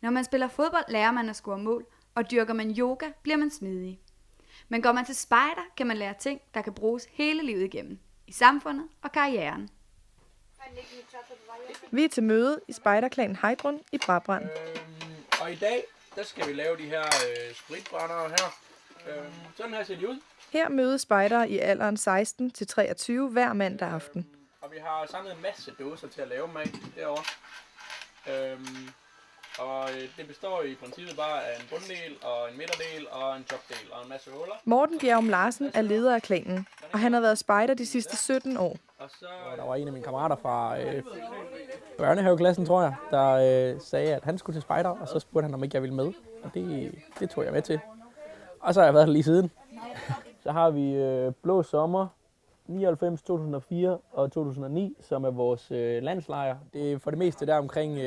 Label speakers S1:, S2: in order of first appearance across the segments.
S1: Når man spiller fodbold, lærer man at score mål, og dyrker man yoga, bliver man smidig. Men går man til spejder, kan man lære ting, der kan bruges hele livet igennem, i samfundet og karrieren.
S2: Vi er til møde i spejderklanen Heidrun i Brabrand.
S3: Og i dag, der skal vi lave de her spritbrændere her. Sådan her ser de ud.
S2: Her mødes spejdere i alderen 16 til 23 hver mandag aften.
S3: Og vi har samlet en masse dåser til at lave dem af derovre. Og det består i princippet bare af en bunddel og en midterdel og en topdel og en masse huller.
S2: Morten Bjerg Larsen er leder af klanen, og han har været spejder de sidste 17 år.
S3: Og så der var en af mine kammerater fra børnehaveklassen, tror jeg, der sagde, at han skulle til spejder, og så spurgte han, om ikke jeg ville med. Og det tog jeg med til. Og så har jeg været her lige siden. Så har vi Blå Sommer, 99, 2004 og 2009, som er vores landslejr. Det er for det meste der omkring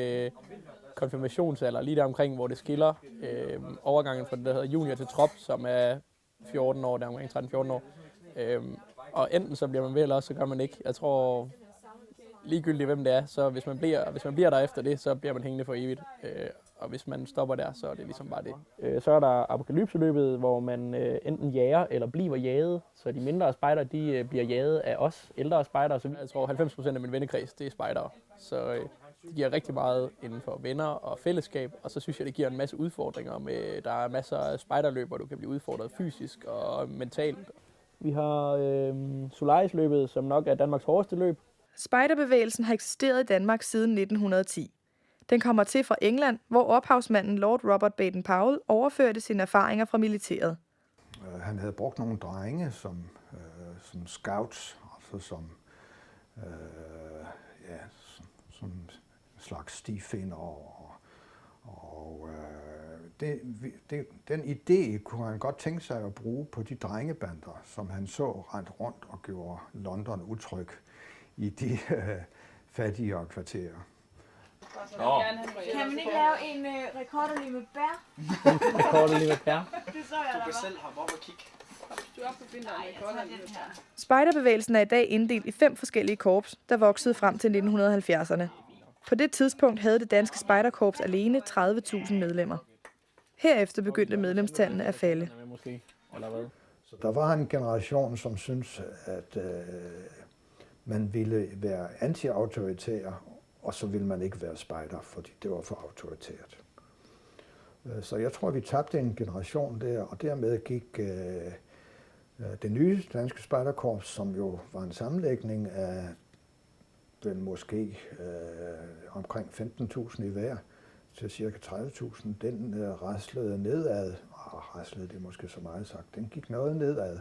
S3: konfirmationsalder, lige der omkring, hvor det skiller overgangen fra det, der hedder junior til trop, som er 14 år, der omkring 13-14 år. Og enten så bliver man ved, eller også så gør man ikke. Jeg tror, ligegyldigt hvem det er, så hvis man bliver der efter det, så bliver man hængende for evigt. Og hvis man stopper der, så er det ligesom bare det. Så er der apokalypseløbet, hvor man enten jager eller bliver jaget. Så de mindre spejdere, de bliver jaget af os ældre spejdere. Så jeg tror 90% af min vennekreds, det er spejdere. Så det giver rigtig meget inden for venner og fællesskab. Og så synes jeg, det giver en masse udfordringer. Der er masser af spejderløb, hvor du kan blive udfordret fysisk og mentalt. Vi har Solaris-løbet, som nok er Danmarks hårdeste løb.
S2: Spejderbevægelsen har eksisteret i Danmark siden 1910. Den kommer til fra England, hvor ophavsmanden Lord Robert Baden-Powell overførte sine erfaringer fra militæret.
S4: Han havde brugt nogle drenge som scouts, altså som slags stifinder. Den idé kunne han godt tænke sig at bruge på de drengebander, som han så rent rundt og gjorde London utryg i de fattigere kvarterer.
S5: Kan man ikke lave en rekorderlig med bær?
S3: Rekorderlig med bær?
S5: Det så jeg,
S3: du kan selv hoppe op og kigge.
S2: Spejderbevægelsen er i dag inddelt i 5 forskellige korps, der voksede frem til 1970'erne. På det tidspunkt havde det danske spejderkorps alene 30.000 medlemmer. Herefter begyndte medlemstallene at falde.
S4: Så der var en generation, som syntes, at man ville være anti-autoritær, og så ville man ikke være spejder, fordi det var for autoritært. Så jeg tror, vi tabte en generation der, og dermed gik det nye danske spejderkorps, som jo var en sammenlægning af vel måske omkring 15.000 i hver, til ca. 30.000, den raslede nedad, og raslede det måske så meget sagt, den gik noget nedad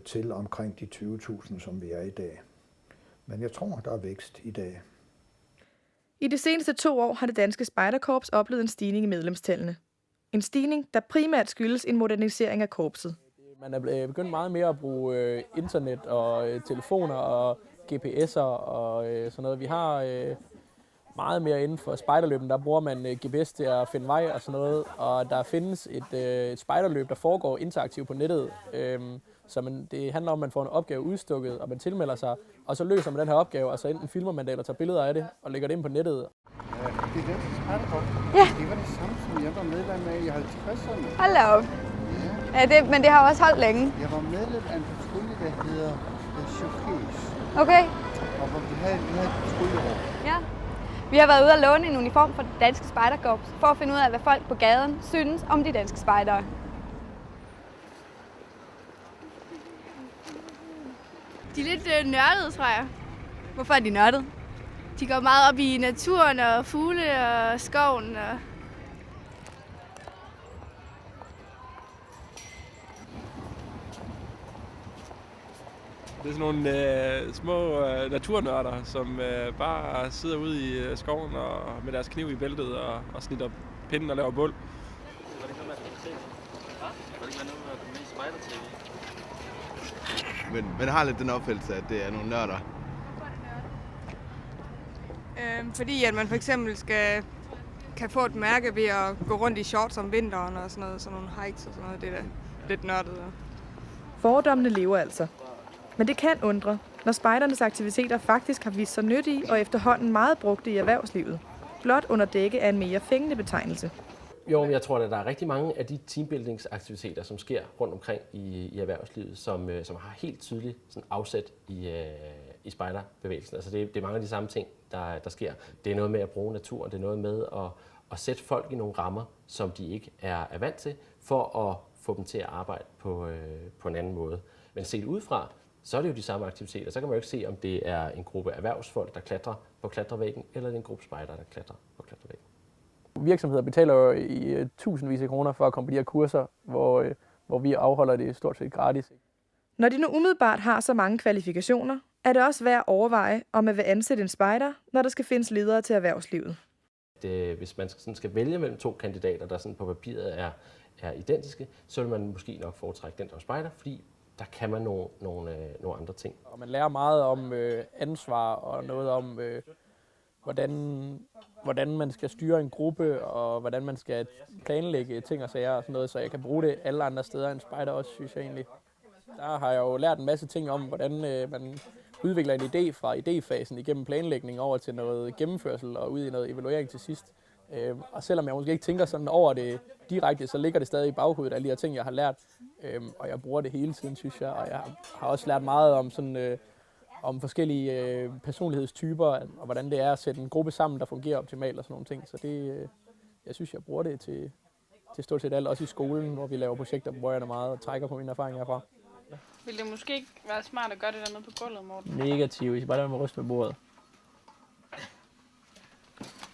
S4: til omkring de 20.000, som vi er i dag. Men jeg tror, der er vækst i dag.
S2: I de seneste 2 år har det danske spejderkorps oplevet en stigning i medlemstallene. En stigning, der primært skyldes en modernisering af korpset.
S3: Man er begyndt meget mere at bruge internet og telefoner og GPS'er og sådan noget. Vi har meget mere inden for spejderløben, der bruger man GPS til at finde vej og sådan noget. Og der findes et spejderløb, der foregår interaktivt på nettet. Så det handler om, at man får en opgave udstukket, og man tilmelder sig, og så løser man den her opgave, og så enten filmer man det, eller tager billeder af det, og lægger det ind på nettet.
S6: Det danske spejderkorps, det var det samme, som jeg var medlem af i 50'erne.
S1: Hold da op. Ja, men det har også holdt længe.
S6: Jeg var medlem af en patrulje, der hedder Chokes.
S1: Okay.
S6: Og hvor vi havde et patruljeår.
S1: Ja. Vi har været ude og låne en uniform fra det danske spejderkorps, for at finde ud af, hvad folk på gaden synes om de danske spejdere.
S7: De er lidt nørdede, tror jeg.
S1: Hvorfor er de nørdede?
S7: De går meget op i naturen og fugle og skoven. Og
S8: det er sådan nogle små naturnørder, som bare sidder ude i skoven og med deres kniv i bæltet og snitter pinden og laver bål.
S9: Men har lidt den opfattelse, at det er nogle nørder.
S10: Fordi at man for eksempel kan få et mærke ved at gå rundt i shorts om vinteren og sådan nogle hikes og sådan noget. Det er da lidt nørdet.
S2: Fordommene lever altså. Men det kan undre, når spejdernes aktiviteter faktisk har vist sig nyttige og efterhånden meget brugte i erhvervslivet. blot under dække af en mere fængende betegnelse.
S11: Jo, men jeg tror, at der er rigtig mange af de teambuildingsaktiviteter, som sker rundt omkring i erhvervslivet, som har helt tydeligt sådan afsæt i spejderbevægelsen. Altså det er mange af de samme ting, der sker. Det er noget med at bruge naturen, det er noget med at sætte folk i nogle rammer, som de ikke er vant til, for at få dem til at arbejde på en anden måde. Men set udefra, så er det jo de samme aktiviteter. Så kan man jo ikke se, om det er en gruppe erhvervsfolk, der klatrer på klatrevæggen, eller det er en gruppe spejdere, der klatrer på klatrevæggen.
S3: Virksomheder betaler jo i tusindvis af kroner for at komme på de her kurser, hvor vi afholder det stort set gratis.
S2: Når de nu umiddelbart har så mange kvalifikationer, er det også værd at overveje, om man vil ansætte en spejder, når der skal findes ledere til erhvervslivet.
S11: Hvis man skal vælge mellem to kandidater, der sådan på papiret er identiske, så vil man måske nok foretrække den, der er spejder, fordi der kan man nogle andre ting.
S3: Og man lærer meget om ansvar og noget om, hvordan man skal styre en gruppe, og hvordan man skal planlægge ting og sager og sådan noget, så jeg kan bruge det alle andre steder end spejder også, synes jeg egentlig. Der har jeg jo lært en masse ting om, hvordan man udvikler en idé fra idéfasen igennem planlægning over til noget gennemførsel og ud i noget evaluering til sidst. Og selvom jeg måske ikke tænker sådan over det direkte, så ligger det stadig i baghovedet, alle de her ting, jeg har lært. Og jeg bruger det hele tiden, synes jeg. Og jeg har også lært meget om sådan om forskellige personlighedstyper, og hvordan det er at sætte en gruppe sammen, der fungerer optimalt og sådan nogle ting. Så det, jeg synes, jeg bruger det til stort set alt, også i skolen, hvor vi laver projekter, hvor jeg er meget og trækker på mine erfaringer herfra.
S7: Vil det måske ikke være smart at gøre det dernede på gulvet, Morten?
S3: Negativ, I skal bare lade mig ryste med bordet.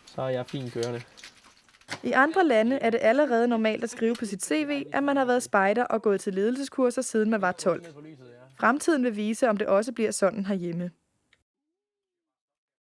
S3: Så er jeg fint kørende.
S2: I andre lande er det allerede normalt at skrive på sit CV, at man har været spejder og gået til ledelseskurser, siden man var 12. Fremtiden vil vise, om det også bliver sådan herhjemme.